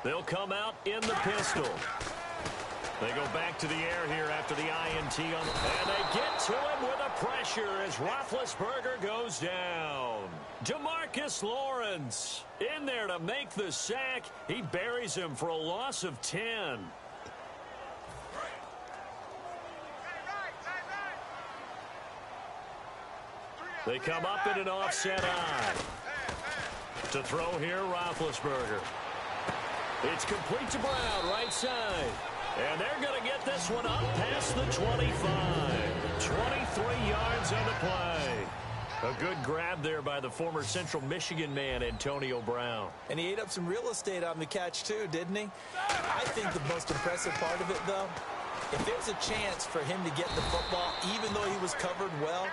They'll come out in the pistol. They go back to the air here after the INT on the... And they get to him with a pressure as Roethlisberger goes down. Demarcus Lawrence in there to make the sack. He buries him for a loss of 10. They come up in an offset eye. To throw here, Roethlisberger. It's complete to Brown, right side. And they're going to get this one up past the 25. 23 yards on the play. A good grab there by the former Central Michigan man, Antonio Brown. And he ate up some real estate on the catch, too, didn't he? I think the most impressive part of it, though, if there's a chance for him to get the football, even though he was covered well,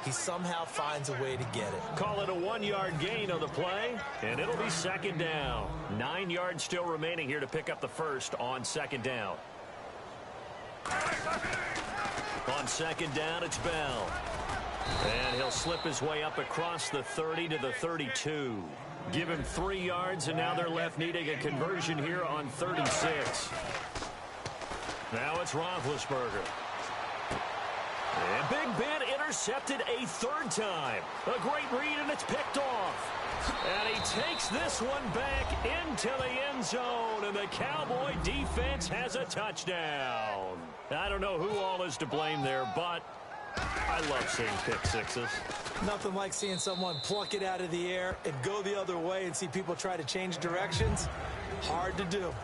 he somehow finds a way to get it. Call it a 1-yard gain on the play, and it'll be second down. 9 yards still remaining here to pick up the first on second down. On second down, it's Bell. And he'll slip his way up across the 30 to the 32. Give him 3 yards, and now they're left needing a conversion here on 36. Now it's Roethlisberger. And Big Ben intercepted a third time. A great read, and it's picked off. And he takes this one back into the end zone, and the Cowboy defense has a touchdown. I don't know who all is to blame there, but I love seeing pick sixes. Nothing like seeing someone pluck it out of the air and go the other way and see people try to change directions. Hard to do.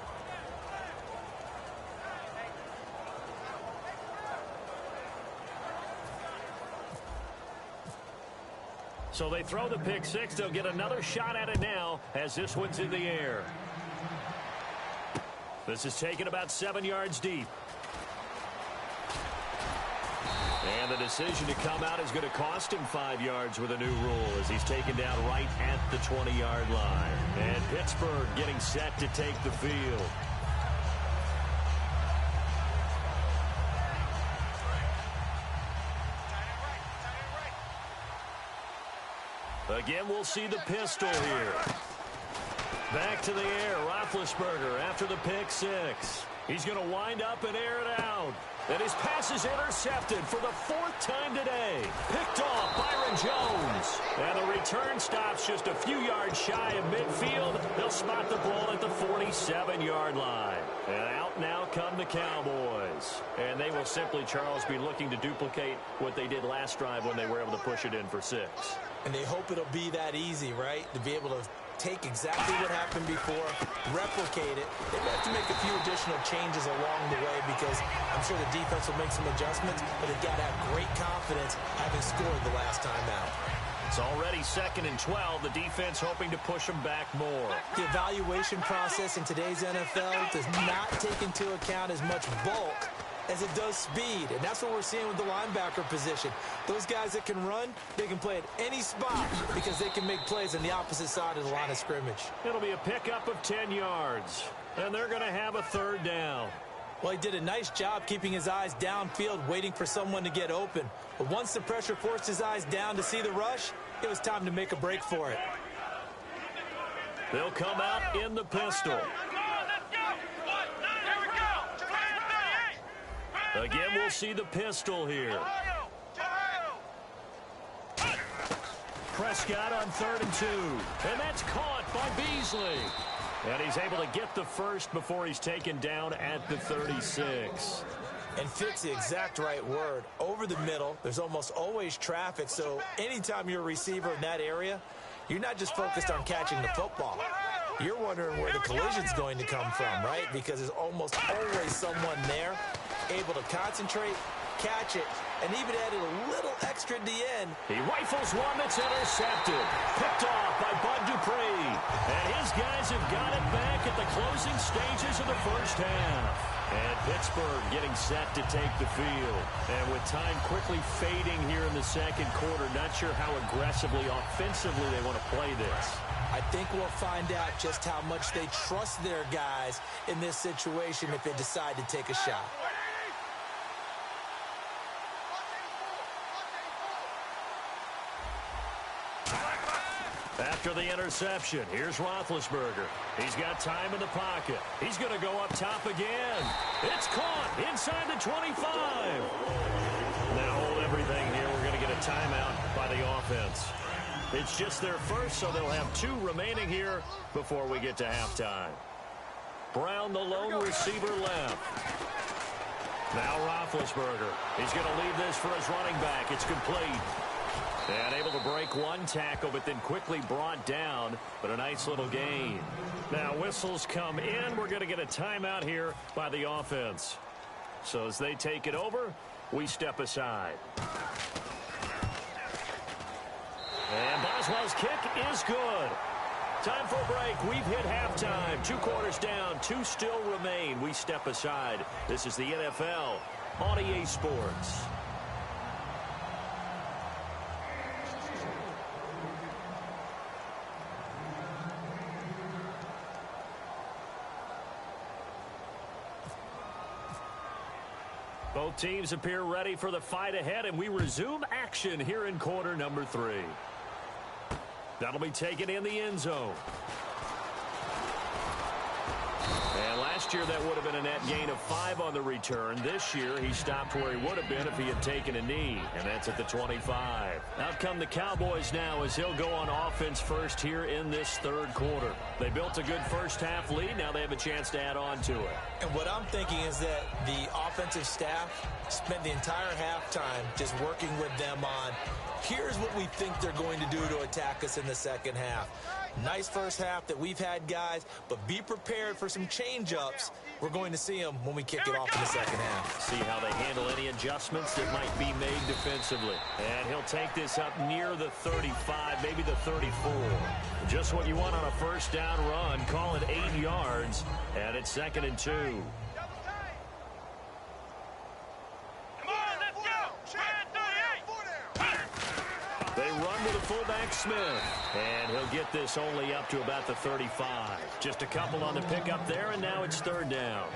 So they throw the pick six. They'll get another shot at it now as this one's in the air. This is taken about 7 yards deep. And the decision to come out is going to cost him 5 yards with a new rule as he's taken down right at the 20-yard line. And Pittsburgh getting set to take the field. Again, we'll see the pistol here. Back to the air, Roethlisberger after the pick six. He's going to wind up and air it out. And his pass is intercepted for the 4th time today. Picked off Byron Jones. And the return stops just a few yards shy of midfield. They'll spot the ball at the 47-yard line. And out now come the Cowboys. And they will simply, Charles, be looking to duplicate what they did last drive when they were able to push it in for 6. And they hope it'll be that easy, right? To be able to take exactly what happened before, replicate it. They may have to make a few additional changes along the way because I'm sure the defense will make some adjustments, but they've got to have great confidence having scored the last time out. It's already 2nd and 12. The defense hoping to push them back more. The evaluation process in today's NFL does not take into account as much bulk as it does speed, and that's what we're seeing with the linebacker position. Those guys that can run, they can play at any spot because they can make plays on the opposite side of the line of scrimmage. It'll be a pickup of 10 yards, and they're going to have a 3rd down. Well, he did a nice job keeping his eyes downfield, waiting for someone to get open. But once the pressure forced his eyes down to see the rush, it was time to make a break for it. They'll come out in the pistol. Again, we'll see the pistol here. Prescott on 3rd and 2. And that's caught by Beasley. And he's able to get the first before he's taken down at the 36. And fit's the exact right word. Over the middle, there's almost always traffic. So anytime you're a receiver in that area, you're not just focused on catching the football. You're wondering where the collision's going to come from, right? Because there's almost always someone there able to concentrate, catch it, and even added a little extra at the end. He rifles one that's intercepted. Picked off by Bud Dupree. And his guys have got it back at the closing stages of the first half. And Pittsburgh getting set to take the field. And with time quickly fading here in the second quarter, not sure how aggressively, offensively they want to play this. I think we'll find out just how much they trust their guys in this situation if they decide to take a shot. After the interception, here's Roethlisberger. He's got time in the pocket. He's going to go up top again. It's caught inside the 25. Now hold everything here. We're going to get a timeout by the offense. It's just their first, so they'll have 2 remaining here before we get to halftime. Brown, the lone receiver, left. Now Roethlisberger. He's going to leave this for his running back. It's complete. And able to break one tackle, but then quickly brought down. But a nice little gain. Now whistles come in. We're going to get a timeout here by the offense. So as they take it over, we step aside. And Boswell's kick is good. Time for a break. We've hit halftime. 2 quarters down. 2 still remain. We step aside. This is the NFL on EA Sports. Both teams appear ready for the fight ahead, and we resume action here in quarter number 3. That'll be taken in the end zone. And last year that would have been a net gain of 5 on the return. This year he stopped where he would have been if he had taken a knee, and that's at the 25. Out come the Cowboys now as he'll go on offense first here in this 3rd quarter. They built a good first half lead. Now they have a chance to add on to it. And what I'm thinking is that the offensive staff spent the entire halftime just working with them on, here's what we think they're going to do to attack us in the second half. Nice first half that we've had, guys, but be prepared for some change-ups. We're going to see them when we kick it off in the second half. See how they handle any adjustments that might be made defensively. And he'll take this up near the 35, maybe the 34. Just what you want on a first down run. Call it 8 yards, and it's 2nd and 2. They run to the fullback, Smith. And he'll get this only up to about the 35. Just a couple on the pickup there, and now it's 3rd down.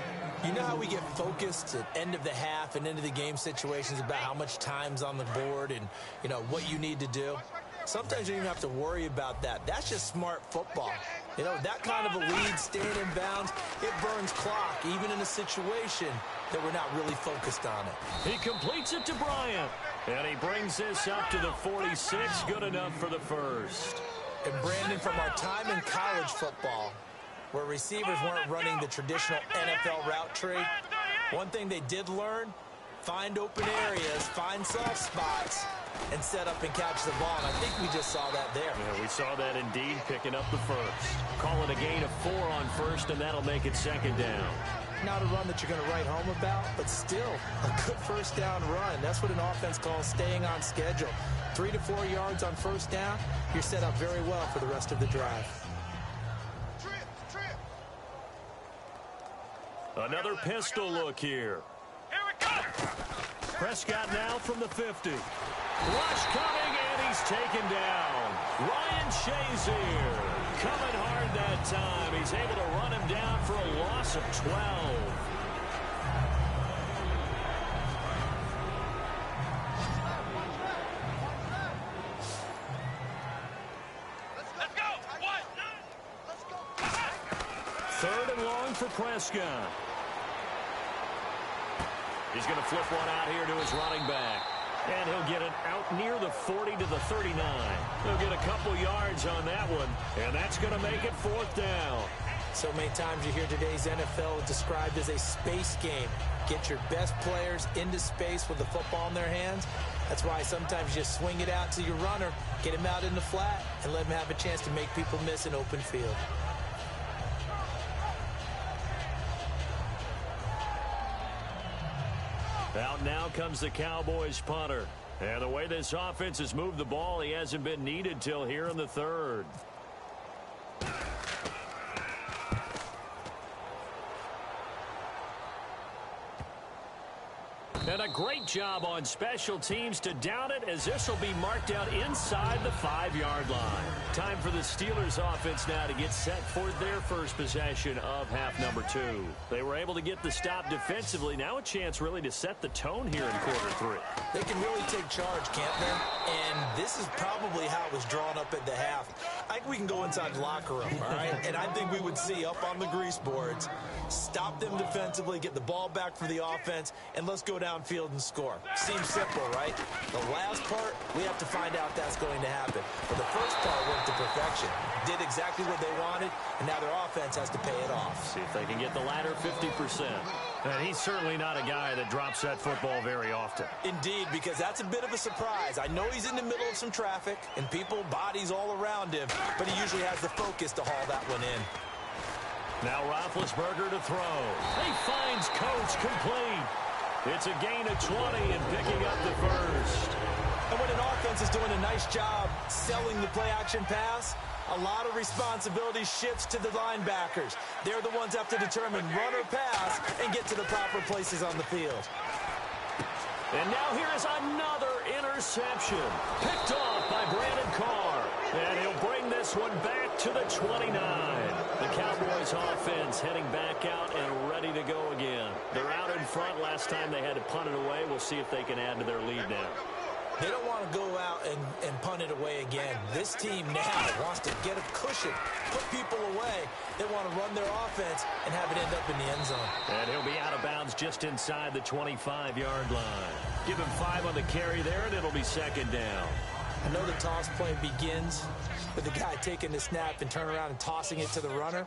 You know how we get focused at end of the half and into the game situations about how much time's on the board and, you know, what you need to do? Sometimes you don't even have to worry about that. That's just smart football. You know, that kind of a lead, staying in bounds, it burns clock, even in a situation that we're not really focused on it. He completes it to Bryant. And he brings this up to the 46. Good enough for the first. And Brandon, from our time in college football, where receivers weren't running the traditional NFL route tree, one thing they did learn, find open areas, find soft spots, and set up and catch the ball. And I think we just saw that there. Yeah, we saw that indeed, picking up the first. Call it a gain of 4 on first, and that'll make it 2nd down. Not a run that you're going to write home about, but still a good first down run. That's what an offense calls staying on schedule. 3 to 4 yards on first down, you're set up very well for the rest of the drive. Another pistol look here. Here it comes. Prescott now from the 50. Rush coming, and he's taken down. Ryan Shazier coming hard that time. He's able to run him down for a loss of 12. Let's go. What? Let's go. 3rd and long for Prescott. He's going to flip one out here to his running back. And he'll get it out near the 40 to the 39. He'll get a couple yards on that one, and that's going to make it 4th down. So many times you hear today's NFL described as a space game. Get your best players into space with the football in their hands. That's why sometimes you just swing it out to your runner, get him out in the flat, and let him have a chance to make people miss an open field. Out now comes the Cowboys punter. And the way this offense has moved the ball, he hasn't been needed till here in the 3rd. And a great job on special teams to down it, as this will be marked out inside the 5-yard line. Time for the Steelers offense now to get set for their first possession of half number 2. They were able to get the stop defensively. Now a chance really to set the tone here in quarter 3. They can really take charge, can't they? And this is probably how it was drawn up at the half. I think we can go inside the locker room, all right? And I think we would see up on the grease boards, stop them defensively, get the ball back for the offense, and let's go downfield and score. Seems simple, right? The last part, we have to find out if that's going to happen. But the first part went to perfection. Did exactly what they wanted, and now their offense has to pay it off. See if they can get the latter 50%. And he's certainly not a guy that drops that football very often. Indeed, because that's a bit of a surprise. I know he's in the middle of some traffic and people, bodies all around him, but he usually has the focus to haul that one in. Now Roethlisberger to throw. He finds Coates complete. It's a gain of 20 and picking up the first. And when an offense is doing a nice job selling the play-action pass, a lot of responsibility shifts to the linebackers. They're the ones that have to determine run or pass and get to the proper places on the field. And now here is another interception. Picked off by Brandon Carr. And he'll bring this one back to the 29. The Cowboys offense heading back out and ready to go again. They're out in front. Last time they had to punt it away. We'll see if they can add to their lead now. They don't want to go out and punt it away again. This team now wants to get a cushion, put people away. They want to run their offense and have it end up in the end zone. And he'll be out of bounds just inside the 25-yard line. Give him 5 on the carry there, and it'll be second down. I know the toss play begins with the guy taking the snap and turning around and tossing it to the runner.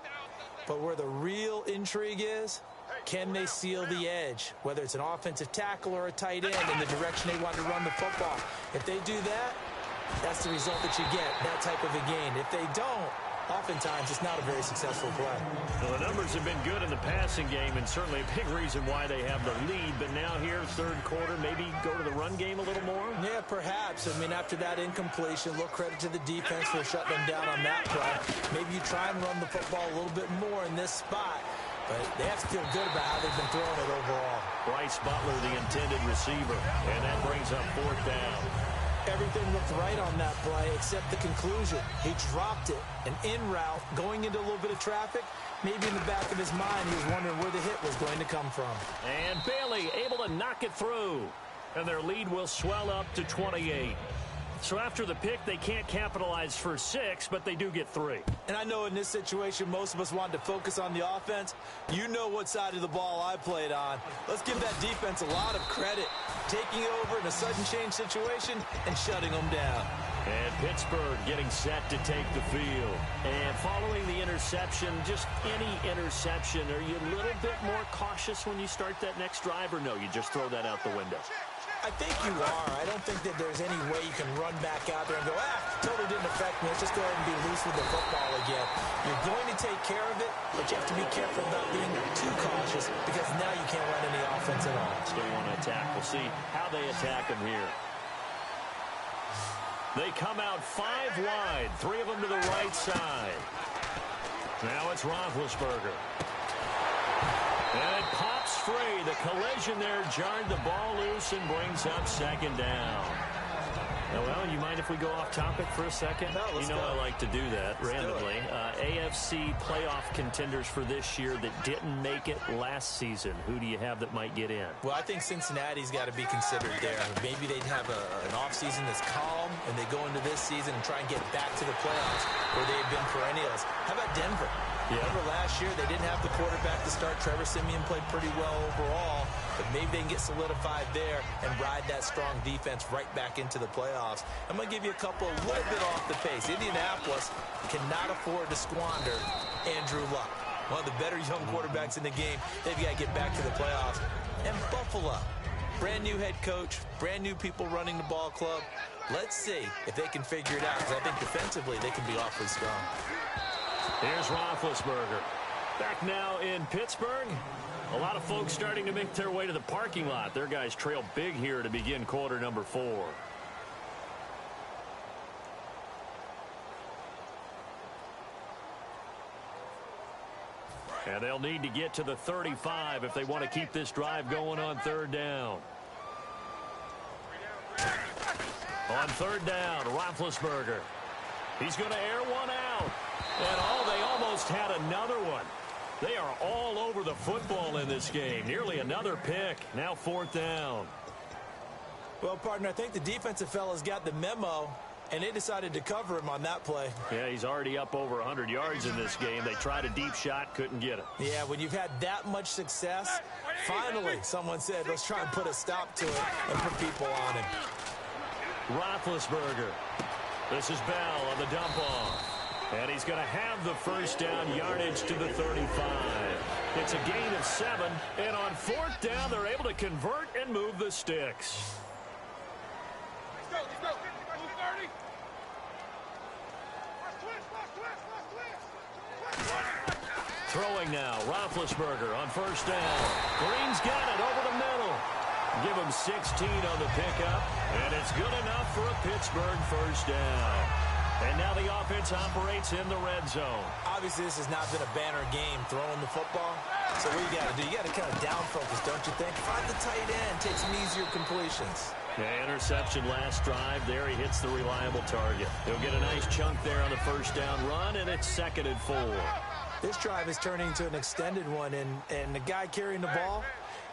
But where the real intrigue is, can they seal the edge, whether it's an offensive tackle or a tight end in the direction they want to run the football? If they do that, that's the result that you get, that type of a gain. If they don't, oftentimes it's not a very successful play. Well, the numbers have been good in the passing game, and certainly a big reason why they have the lead. But now here, third quarter, maybe go to the run game a little more? Yeah, perhaps. I mean, after that incompletion, a little credit to the defense for shutting them down on that play. Maybe you try and run the football a little bit more in this spot. But they have to feel good about how they've been throwing it overall. Bryce Butler, the intended receiver, and that brings up fourth down. Everything looked right on that play except the conclusion. He dropped it, an in route, going into a little bit of traffic. Maybe in the back of his mind, he was wondering where the hit was going to come from. And Bailey able to knock it through. And their lead will swell up to 28. So after the pick, they can't capitalize for 6, but they do get 3. And I know in this situation, most of us wanted to focus on the offense. You know what side of the ball I played on. Let's give that defense a lot of credit. Taking over in a sudden change situation and shutting them down. And Pittsburgh getting set to take the field. And following the interception, just any interception, are you a little bit more cautious when you start that next drive, or no, you just throw that out the window? I think you are. I don't think that there's any way you can run back out there and go, totally didn't affect me. Let's just go ahead and be loose with the football again. You're going to take care of it, but you have to be careful about being too cautious because now you can't run any offense at all. Still want to attack. We'll see how they attack him here. They come out 5 wide, 3 of them to the right side. Now it's Roethlisberger. And it pops free. The collision there jarred the ball loose and brings up second down. Well, you mind if we go off topic for a second? No, let's go. I like to do that randomly. AFC playoff contenders for this year that didn't make it last season. Who do you have that might get in? Well, I think Cincinnati's got to be considered there. Maybe they'd have an offseason that's calm, and they go into this season and try and get back to the playoffs where they've been perennials. How about Denver? Yeah. Remember last year, they didn't have the quarterback to start. Trevor Siemian played pretty well overall, but maybe they can get solidified there and ride that strong defense right back into the playoffs. I'm going to give you a couple a little bit off the pace. Indianapolis cannot afford to squander Andrew Luck, one of the better young quarterbacks in the game. They've got to get back to the playoffs. And Buffalo, brand new head coach, brand new people running the ball club. Let's see if they can figure it out, because I think defensively they can be awfully strong. Here's Roethlisberger. Back now in Pittsburgh. A lot of folks starting to make their way to the parking lot. Their guys trail big here to begin quarter number 4. And they'll need to get to the 35 if they want to keep this drive going on third down. On third down, Roethlisberger. He's going to air one out. And they almost had another one. They are all over the football in this game. Nearly another pick. Now fourth down. Well, partner, I think the defensive fella's got the memo, and they decided to cover him on that play. Yeah, he's already up over 100 yards in this game. They tried a deep shot, couldn't get it. Yeah, when you've had that much success, finally someone said, let's try and put a stop to it and put people on him. Roethlisberger. This is Bell on the dump off. And he's going to have the first down, yardage to the 35. It's a gain of 7, and on 4th down, they're able to convert and move the sticks. Let's go. Move 30. Throwing now, Roethlisberger on first down. Green's got it over the middle. Give him 16 on the pickup, and it's good enough for a Pittsburgh first down. And now the offense operates in the red zone. Obviously, this has not been a banner game throwing the football. So what you got to do, you got to kind of down focus, don't you think? Find the tight end, take some easier completions. Yeah, interception last drive. There he hits the reliable target. He'll get a nice chunk there on the first down run, and it's 2nd and 4. This drive is turning into an extended one, and the guy carrying the ball,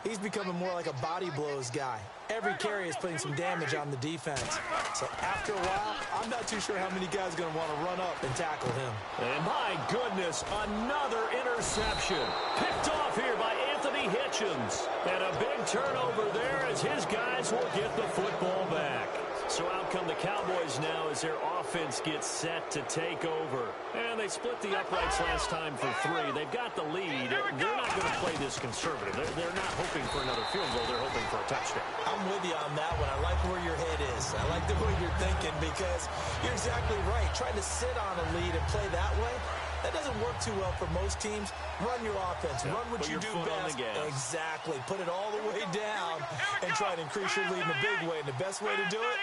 he's becoming more like a body blows guy. Every carry is putting some damage on the defense. So after a while, I'm not too sure how many guys are going to want to run up and tackle him. And my goodness, another interception. Picked off here by Anthony Hitchens. And a big turnover there as his guys will get the football back. So out come the Cowboys now as their offense gets set to take over. And they split the uprights last time for 3. They've got the lead. They're not going to play this conservative. They're not hoping for another field goal. They're hoping for a touchdown. I'm with you on that one. I like where your head is. I like the way you're thinking because you're exactly right. Trying to sit on a lead and play that way, that doesn't work too well for most teams. Run your offense. Run what you do best. Exactly. Put it all the way down and try to increase your lead in a big way. And the best way to do it,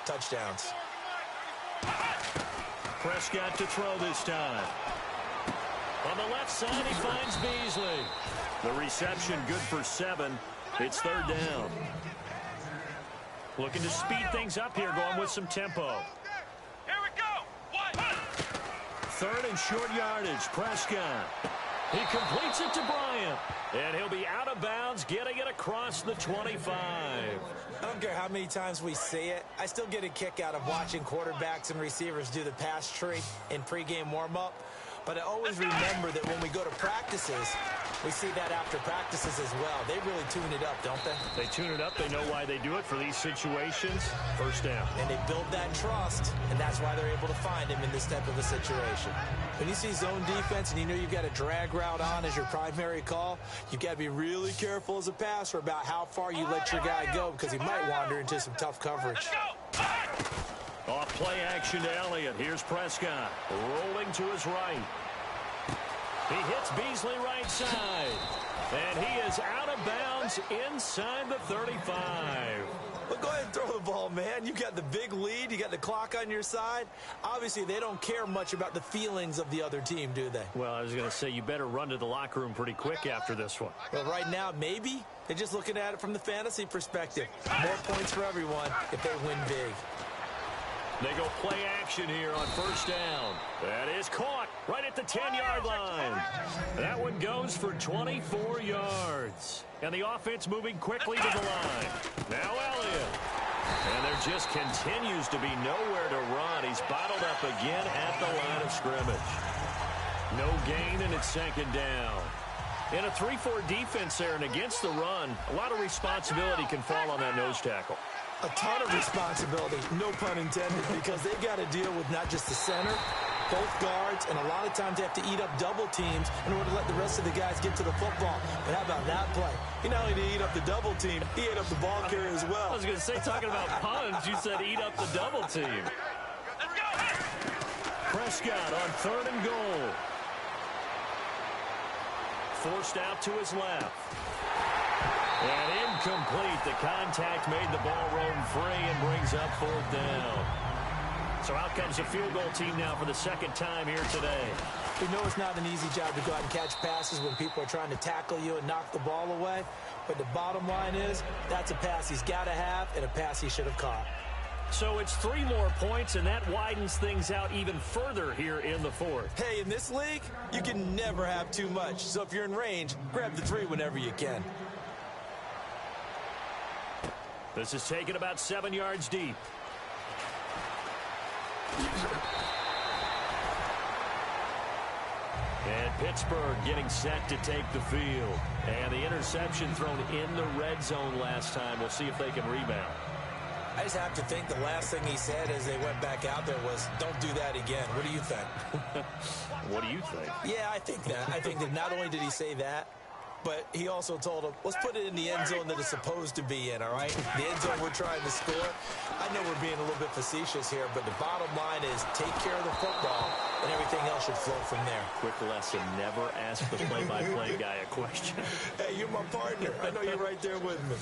touchdowns. Prescott to throw this time. On the left side, he finds Beasley. The reception good for 7. It's 3rd down. Looking to speed things up here, going with some tempo. Here we go. 1. 3rd and short yardage. Prescott. He completes it to Bryant. And he'll be out of bounds, getting it across the 25. I don't care how many times we see it. I still get a kick out of watching quarterbacks and receivers do the pass tree in pregame warm-up. But I always remember that when we go to practices, we see that after practices as well. They really tune it up, don't they? They tune it up. They know why they do it for these situations. First down. And they build that trust, and that's why they're able to find him in this type of a situation. When you see zone defense and you know you've got a drag route on as your primary call, you've got to be really careful as a passer about how far you let your guy go because he might wander into some tough coverage. Off play action to Elliott. Here's Prescott rolling to his right. He hits Beasley right side. And he is out of bounds inside the 35. But go ahead and throw the ball, man. You got the big lead. You got the clock on your side. Obviously, they don't care much about the feelings of the other team, do they? Well, I was going to say, you better run to the locker room pretty quick after this one. Well, right now, maybe. They're just looking at it from the fantasy perspective. More points for everyone if they win big. They go play action here on first down. That is caught right at the 10-yard line. That one goes for 24 yards. And the offense moving quickly to the line. Now Elliott. And there just continues to be nowhere to run. He's bottled up again at the line of scrimmage. No gain, and it's 2nd down. In a 3-4 defense there and against the run, a lot of responsibility can fall on that nose tackle. A ton of responsibility, no pun intended, because they got to deal with not just the center, both guards, and a lot of times they have to eat up double teams in order to let the rest of the guys get to the football. But how about that play? He not only did he eat up the double team, he ate up the ball carrier as well. I was going to say, talking about puns, you said eat up the double team. Prescott on 3rd and goal. Forced out to his left. And incomplete. The contact made the ball roam free and brings up 4th down. So out comes the field goal team now for the 2nd time here today. We know it's not an easy job to go out and catch passes when people are trying to tackle you and knock the ball away. But the bottom line is that's a pass he's got to have and a pass he should have caught. So it's 3 more points, and that widens things out even further here in the 4th. Hey, in this league, you can never have too much. So if you're in range, grab the 3 whenever you can. This is taken about 7 yards deep. And Pittsburgh getting set to take the field. And the interception thrown in the red zone last time. We'll see if they can rebound. I just have to think the last thing he said as they went back out there was, don't do that again. What do you think? What do you think? Yeah, I think that. I think that not only did he say that, but he also told him, let's put it in the end zone that it's supposed to be in, all right? The end zone we're trying to score. I know we're being a little bit facetious here, but the bottom line is take care of the football, and everything else should flow from there. Quick lesson, never ask the play-by-play guy a question. Hey, you're my partner. I know you're right there with me.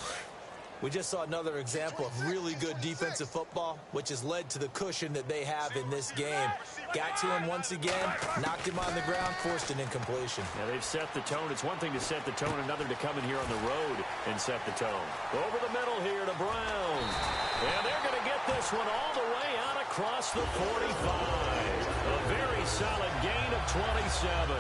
We just saw another example of really good defensive football, which has led to the cushion that they have in this game. Got to him once again, knocked him on the ground, forced an incompletion. Yeah, they've set the tone. It's one thing to set the tone, another to come in here on the road and set the tone. Over the middle here to Brown. And they're going to get this one all the way out across the 45. A very solid gain of 27.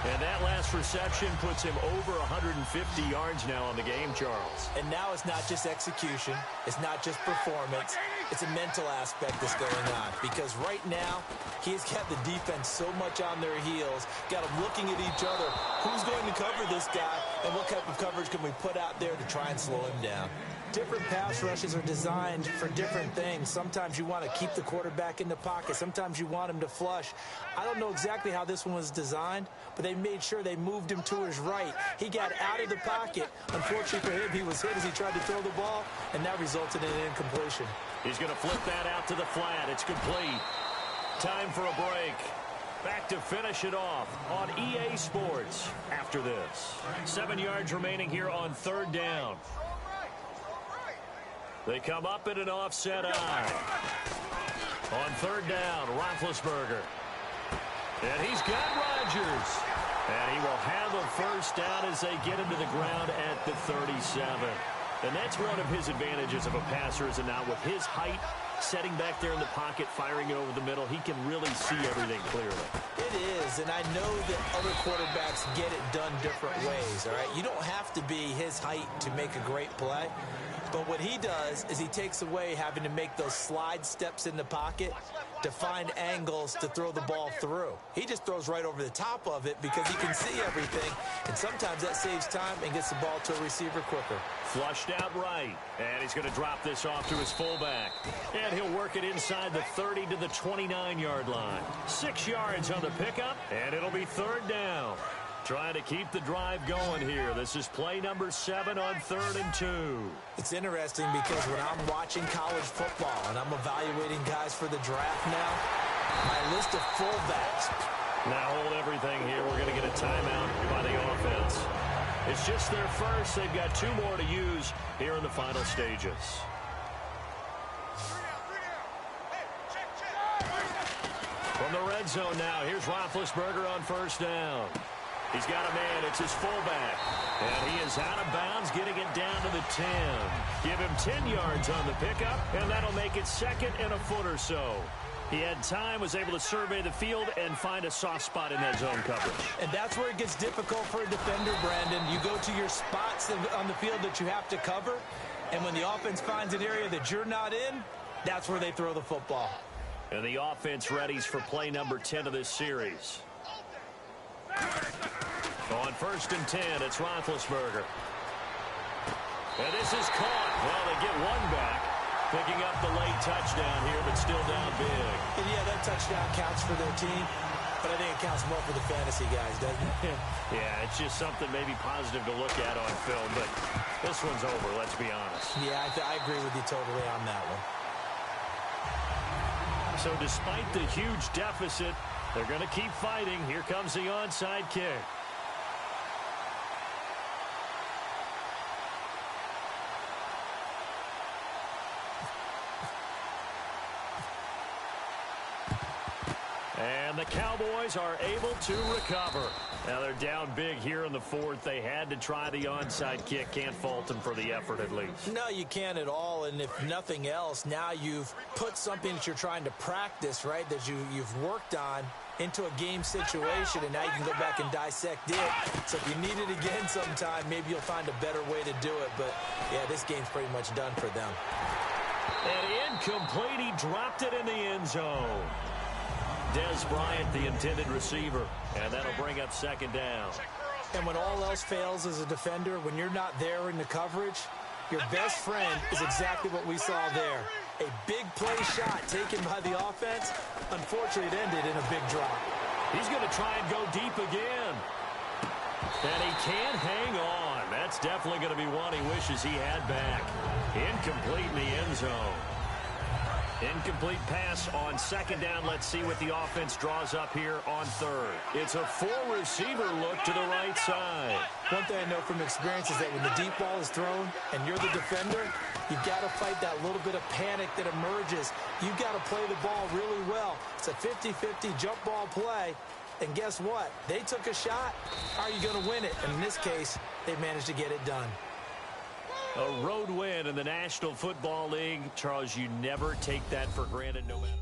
And that last reception puts him over 150 yards now on the game, Charles. And now it's not just execution. It's not just performance. It's a mental aspect that's going on. Because right now, he's got the defense so much on their heels, got them looking at each other. Who's going to cover this guy? And what type of coverage can we put out there to try and slow him down? Different pass rushes are designed for different things. Sometimes you want to keep the quarterback in the pocket. Sometimes you want him to flush. I don't know exactly how this one was designed, but they made sure they moved him to his right. He got out of the pocket. Unfortunately for him, he was hit as he tried to throw the ball, and that resulted in an incompletion. He's going to flip that out to the flat. It's complete. Time for a break. Back to finish it off on EA Sports after this. 7 yards remaining here on third down. They come up in an offset eye. On third down, Roethlisberger. And he's got Rodgers. And he will have a first down as they get him to the ground at the 37. And that's one of his advantages of a passer, is it not? With his height, setting back there in the pocket, firing it over the middle, he can really see everything clearly. It is, and I know that other quarterbacks get it done different ways, all right? You don't have to be his height to make a great play. But what he does is he takes away having to make those slide steps in the pocket to find angles to throw the ball through. He just throws right over the top of it because he can see everything, and sometimes that saves time and gets the ball to a receiver quicker. Flushed out right, and he's going to drop this off to his fullback. And he'll work it inside the 30 to the 29-yard line. 6 yards on the pickup, and it'll be third down. Trying to keep the drive going here. This is play number 7 on 3rd and 2. It's interesting because when I'm watching college football and I'm evaluating guys for the draft now, my list of fullbacks. Now hold everything here. We're going to get a timeout by the offense. It's just their first. They've got 2 more to use here in the final stages. From the red zone now, here's Roethlisberger on first down. He's got a man. It's his fullback. And he is out of bounds, getting it down to the 10. Give him 10 yards on the pickup, and that'll make it 2nd and a foot or so. He had time, was able to survey the field and find a soft spot in that zone coverage. And that's where it gets difficult for a defender, Brandon. You go to your spots on the field that you have to cover, and when the offense finds an area that you're not in, that's where they throw the football. And the offense readies for play number 10 of this series. On 1st and 10, it's Roethlisberger. And this is caught. Well, they get one back, picking up the late touchdown here, but still down big. And yeah, that touchdown counts for their team, but I think it counts more for the fantasy guys, doesn't it? Yeah, it's just something maybe positive to look at on film, but this one's over, let's be honest. Yeah, I agree with you totally on that one. So despite the huge deficit, they're going to keep fighting. Here comes the onside kick. And the Cowboys are able to recover. Now they're down big here in the 4th. They had to try the onside kick. Can't fault them for the effort at least. No, you can't at all. And if nothing else, now you've put something that you're trying to practice, right, that you've worked on into a game situation, and now you can go back and dissect it. So if you need it again sometime, maybe you'll find a better way to do it. But, yeah, this game's pretty much done for them. And incomplete. He dropped it in the end zone. Des Bryant, the intended receiver. And that'll bring up second down. And when all else fails as a defender, when you're not there in the coverage, your best friend is exactly what we saw there. A big play shot taken by the offense. Unfortunately, it ended in a big drop. He's going to try and go deep again. And he can't hang on. That's definitely going to be one he wishes he had back. Incomplete in the end zone. Incomplete pass on second down. Let's see what the offense draws up here on third. It's a four-receiver look to the right side. One thing I know from experience is that when the deep ball is thrown and you're the defender, you've got to fight that little bit of panic that emerges. You've got to play the ball really well. It's a 50-50 jump ball play. And guess what? They took a shot. How are you going to win it? And in this case, they managed to get it done. A road win in the National Football League. Charles, you never take that for granted no matter.